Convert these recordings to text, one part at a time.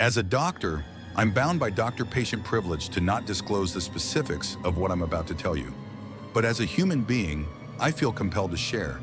As a doctor, I'm bound by doctor-patient privilege to not disclose the specifics of what I'm about to tell you. But as a human being, I feel compelled to share.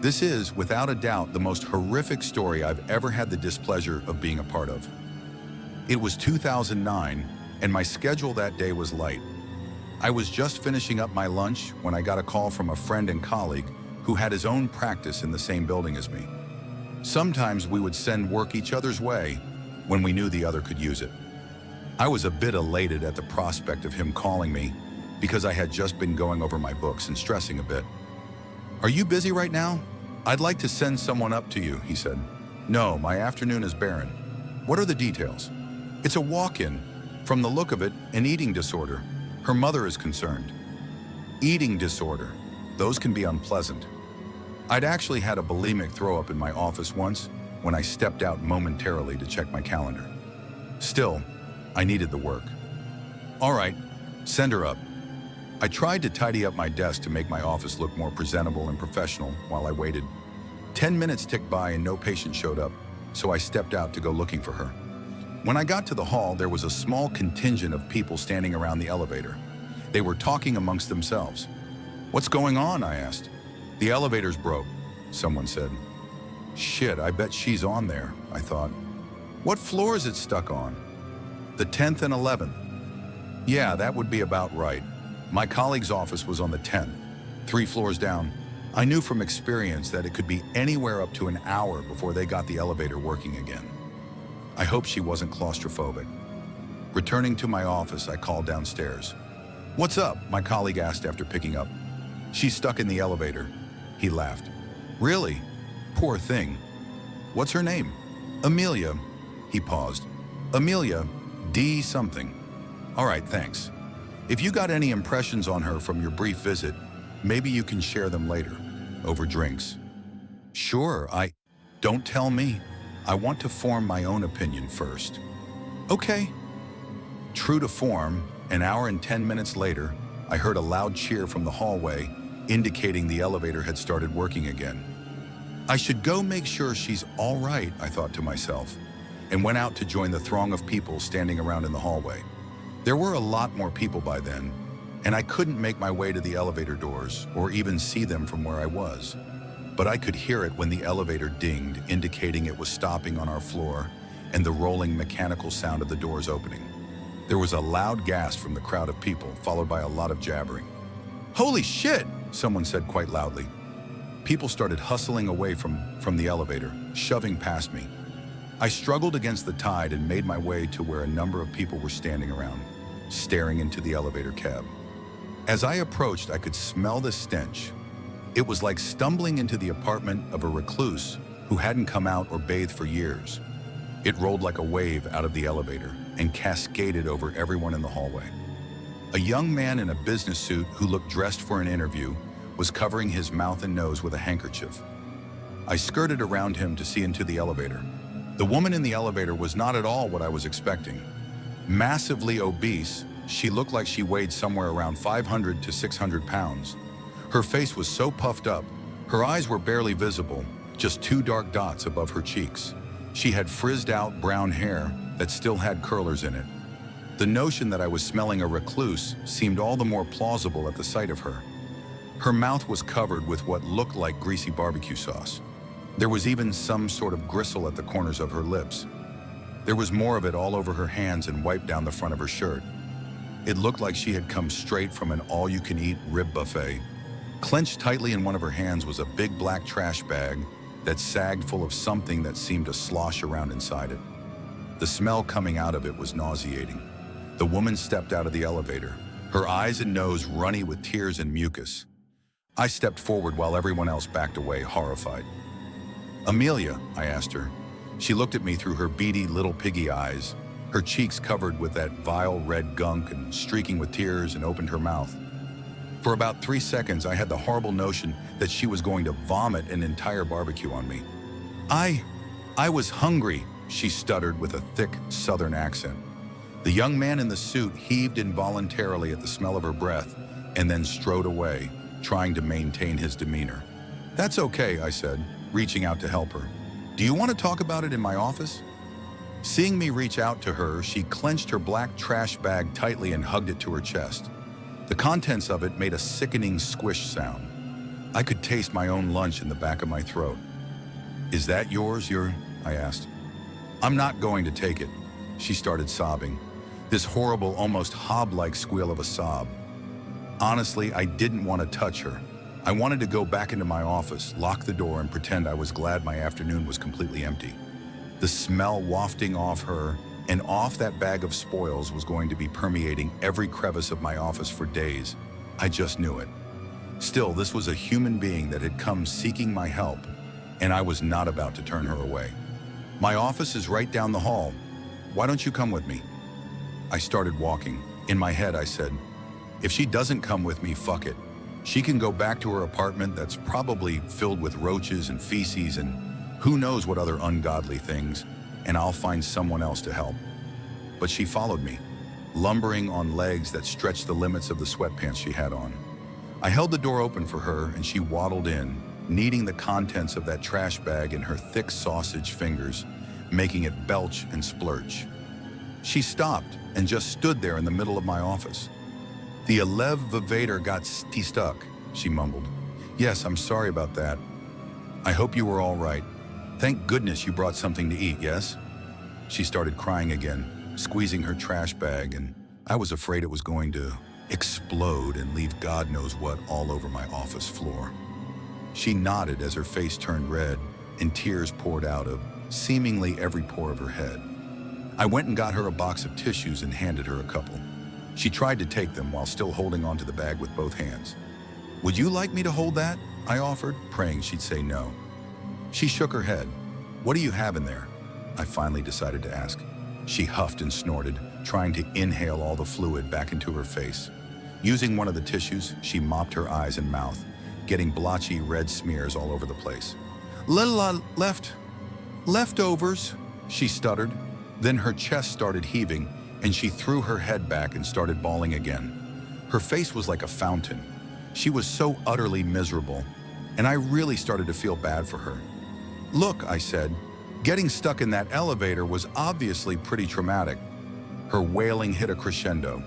This is, without a doubt, the most horrific story I've ever had the displeasure of being a part of. It was 2009, and my schedule that day was light. I was just finishing up my lunch when I got a call from a friend and colleague who had his own practice in the same building as me. Sometimes we would send work each other's way when we knew the other could use it. I was a bit elated at the prospect of him calling me because I had just been going over my books and stressing a bit. "Are you busy right now? I'd like to send someone up to you," he said. "No, my afternoon is barren." "What are the details?" "It's a walk-in. From the look of it, an eating disorder. Her mother is concerned." Eating disorder. Those can be unpleasant. I'd actually had a bulimic throw-up in my office once when I stepped out momentarily to check my calendar. Still, I needed the work. "All right, send her up." I tried to tidy up my desk to make my office look more presentable and professional while I waited. 10 minutes ticked by and no patient showed up, so I stepped out to go looking for her. When I got to the hall, there was a small contingent of people standing around the elevator. They were talking amongst themselves. "What's going on?" I asked. "The elevator's broke," someone said. "Shit, I bet she's on there," I thought. "What floor is it stuck on?" "The 10th and 11th. "Yeah, that would be about right. My colleague's office was on the 10th, 3 floors down. I knew from experience that it could be anywhere up to an hour before they got the elevator working again." I hoped she wasn't claustrophobic. Returning to my office, I called downstairs. "What's up?" my colleague asked after picking up. "She's stuck in the elevator." He laughed. "Really? Poor thing. What's her name?" "Amelia." He paused. "Amelia, D something." "All right, thanks. If you got any impressions on her from your brief visit, maybe you can share them later, over drinks." "Sure, Don't tell me. I want to form my own opinion first." "Okay." True to form, an hour and 10 minutes later, I heard a loud cheer from the hallway, indicating the elevator had started working again. I should go make sure she's all right, I thought to myself, and went out to join the throng of people standing around in the hallway. There were a lot more people by then, and I couldn't make my way to the elevator doors or even see them from where I was. But I could hear it when the elevator dinged, indicating it was stopping on our floor, and the rolling mechanical sound of the doors opening. There was a loud gasp from the crowd of people, followed by a lot of jabbering. "Holy shit!" someone said quite loudly. People started hustling away from the elevator, shoving past me. I struggled against the tide and made my way to where a number of people were standing around, staring into the elevator cab. As I approached, I could smell the stench. It was like stumbling into the apartment of a recluse who hadn't come out or bathed for years. It rolled like a wave out of the elevator and cascaded over everyone in the hallway. A young man in a business suit who looked dressed for an interview was covering his mouth and nose with a handkerchief. I skirted around him to see into the elevator. The woman in the elevator was not at all what I was expecting. Massively obese, she looked like she weighed somewhere around 500 to 600 pounds. Her face was so puffed up, her eyes were barely visible, just 2 dark dots above her cheeks. She had frizzed out brown hair that still had curlers in it. The notion that I was smelling a recluse seemed all the more plausible at the sight of her. Her mouth was covered with what looked like greasy barbecue sauce. There was even some sort of gristle at the corners of her lips. There was more of it all over her hands and wiped down the front of her shirt. It looked like she had come straight from an all-you-can-eat rib buffet. Clenched tightly in one of her hands was a big black trash bag that sagged full of something that seemed to slosh around inside it. The smell coming out of it was nauseating. The woman stepped out of the elevator, her eyes and nose runny with tears and mucus. I stepped forward while everyone else backed away, horrified. "Amelia," I asked her. She looked at me through her beady little piggy eyes, her cheeks covered with that vile red gunk and streaking with tears, and opened her mouth. For about 3 seconds, I had the horrible notion that she was going to vomit an entire barbecue on me. I was hungry," she stuttered with a thick southern accent. The young man in the suit heaved involuntarily at the smell of her breath and then strode away, trying to maintain his demeanor. "That's okay," I said, reaching out to help her. "Do you want to talk about it in my office?" Seeing me reach out to her, she clenched her black trash bag tightly and hugged it to her chest. The contents of it made a sickening squish sound. I could taste my own lunch in the back of my throat. "Is that yours, I asked. "I'm not going to take it." She started sobbing. This horrible, almost Hob-like squeal of a sob. Honestly, I didn't want to touch her. I wanted to go back into my office, lock the door, and pretend I was glad my afternoon was completely empty. The smell wafting off her and off that bag of spoils was going to be permeating every crevice of my office for days. I just knew it. Still, this was a human being that had come seeking my help, and I was not about to turn her away. "My office is right down the hall. Why don't you come with me?" I started walking. In my head, I said, if she doesn't come with me, fuck it. She can go back to her apartment that's probably filled with roaches and feces and who knows what other ungodly things, and I'll find someone else to help. But she followed me, lumbering on legs that stretched the limits of the sweatpants she had on. I held the door open for her and she waddled in, kneading the contents of that trash bag in her thick sausage fingers, making it belch and splurge. She stopped and just stood there in the middle of my office. "The elevator got stuck," she mumbled. "Yes, I'm sorry about that. I hope you were all right. Thank goodness you brought something to eat, yes?" She started crying again, squeezing her trash bag, and I was afraid it was going to explode and leave God knows what all over my office floor. She nodded as her face turned red and tears poured out of seemingly every pore of her head. I went and got her a box of tissues and handed her a couple. She tried to take them while still holding onto the bag with both hands. "Would you like me to hold that?" I offered, praying she'd say no. She shook her head. "What do you have in there?" I finally decided to ask. She huffed and snorted, trying to inhale all the fluid back into her face. Using one of the tissues, she mopped her eyes and mouth, getting blotchy red smears all over the place. Leftovers, she stuttered. Then her chest started heaving, and she threw her head back and started bawling again. Her face was like a fountain. She was so utterly miserable, and I really started to feel bad for her. "Look," I said, "getting stuck in that elevator was obviously pretty traumatic." Her wailing hit a crescendo.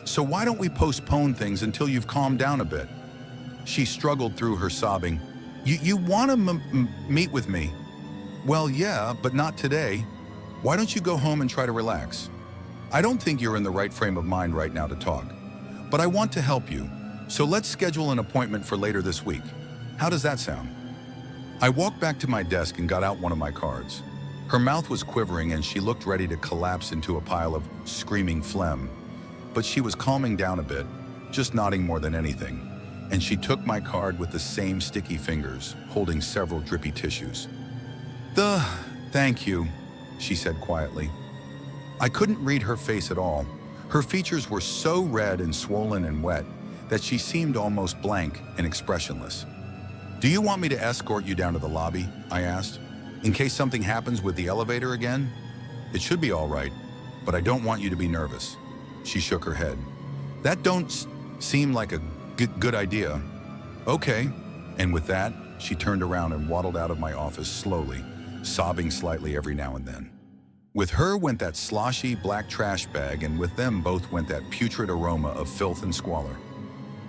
"So why don't we postpone things until you've calmed down a bit?" She struggled through her sobbing. You want to meet with me?" "Well, yeah, but not today. Why don't you go home and try to relax? I don't think you're in the right frame of mind right now to talk, but I want to help you, so let's schedule an appointment for later this week. How does that sound?" I walked back to my desk and got out one of my cards. Her mouth was quivering and she looked ready to collapse into a pile of screaming phlegm, but she was calming down a bit, just nodding more than anything, and she took my card with the same sticky fingers, holding several drippy tissues. Thank you," she said quietly. I couldn't read her face at all. Her features were so red and swollen and wet that she seemed almost blank and expressionless. "Do you want me to escort you down to the lobby?" I asked. "In case something happens with the elevator again? It should be all right, but I don't want you to be nervous." She shook her head. "That don't seem like a good idea." "Okay." And with that, she turned around and waddled out of my office slowly, sobbing slightly every now and then. With her went that sloshy black trash bag, and with them both went that putrid aroma of filth and squalor.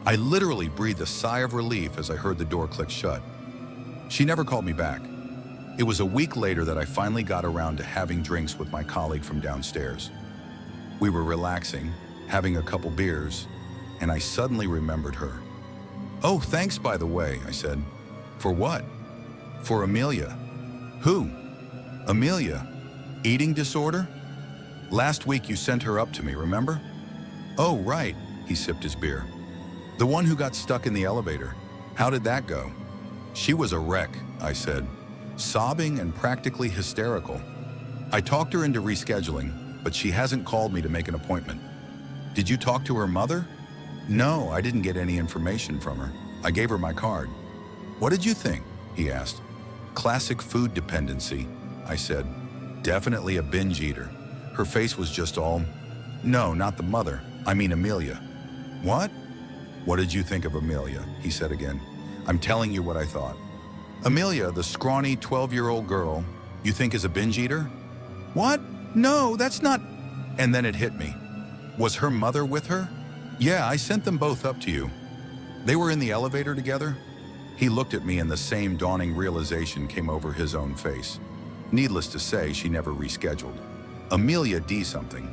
I literally breathed a sigh of relief as I heard the door click shut. She never called me back. It was a week later that I finally got around to having drinks with my colleague from downstairs. We were relaxing, having a couple beers, and I suddenly remembered her. "Oh, thanks, by the way," I said. "For what?" "For Amelia." "Who?" "Amelia. Eating disorder? Last week you sent her up to me, remember?" "Oh, right," he sipped his beer. "The one who got stuck in the elevator. How did that go?" "She was a wreck," I said, sobbing and practically hysterical. "I talked her into rescheduling, but she hasn't called me to make an appointment." "Did you talk to her mother?" "No, I didn't get any information from her. I gave her my card." "What did you think?" he asked. "Classic food dependency," I said. "Definitely a binge eater." Her face was just all, "No, not the mother. I mean Amelia." "What?" "What did you think of Amelia?" he said again. "I'm telling you what I thought." "Amelia, the scrawny 12-year-old girl, you think is a binge eater?" "What?" No, that's not... And then it hit me. Was her mother with her? Yeah, I sent them both up to you. They were in the elevator together? He looked at me and the same dawning realization came over his own face. Needless to say, she never rescheduled. Amelia D. something.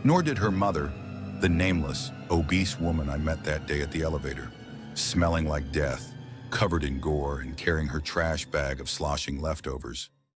Nor did her mother, the nameless, obese woman I met that day at the elevator, smelling like death, covered in gore and carrying her trash bag of sloshing leftovers.